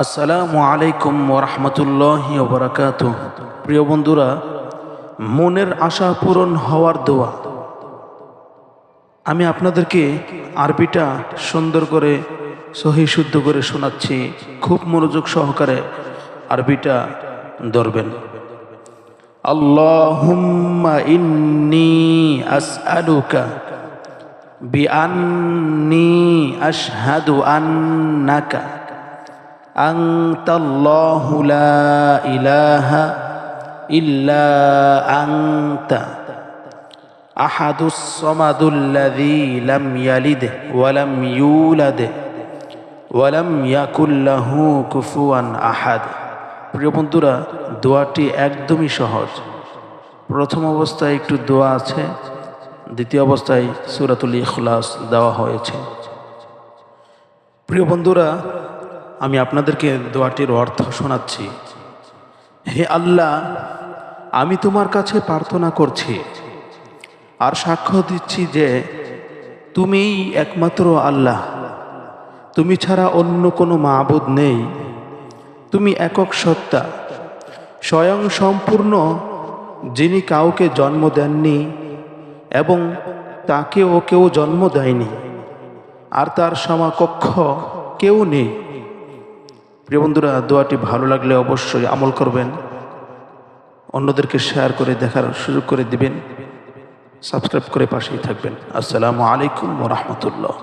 আসসালামু আলাইকুম ওরহমতুল্লাহি ওবরাকাতুহ। প্রিয় বন্ধুরা, মনের আশা পূরণ হওয়ার দোয়া। আমি আপনাদেরকে আরবিটা সুন্দর করে সহি শুদ্ধ করে শোনাচ্ছি, খুব মনোযোগ সহকারে আরবিটা ধরবেন। আল্লাহুম্মা ইন্নী আসআলুকা বিআন্নী আশহাদু আন্নাকা আনতাল্লাহু লা ইলাহা ইল্লা আনতা আহাদুস সামাদুল্লাযী লাম ইয়ালিদ ওয়া লাম ইউলাদ ওয়া লাম ইয়াকুল লাহু কুফুয়ান আহাদ। প্রিয় বন্ধুরা, দোয়াটি একদমই সহজ। প্রথম অবস্থায় একটু দোয়া আছে, দ্বিতীয় অবস্থায় সূরাতুল ইখলাস দেওয়া হয়েছে। প্রিয় বন্ধুরা, আমি আপনাদেরকে দোয়াটির অর্থ শোনাচ্ছি। হে আল্লাহ, আমি তোমার কাছে প্রার্থনা করছি আর সাক্ষ্য দিচ্ছি যে তুমিই একমাত্র আল্লাহ, তুমি ছাড়া অন্য কোনো মাবুদ নেই। তুমি একক সত্তা, স্বয়ং সম্পূর্ণ, যিনি কাউকে জন্ম দেননি এবং তাকেও কেউ জন্ম দেয়নি, আর তার সমকক্ষ কেউ নেই। প্রিয় বন্ধুরা, দোয়াটি ভালো লাগলে অবশ্যই আমল করবেন, অন্যদেরকে শেয়ার করে দেখার সুযোগ করে দিবেন, সাবস্ক্রাইব করে পাশেই থাকবেন। আসসালামু আলাইকুম ওয়া রাহমাতুল্লাহ।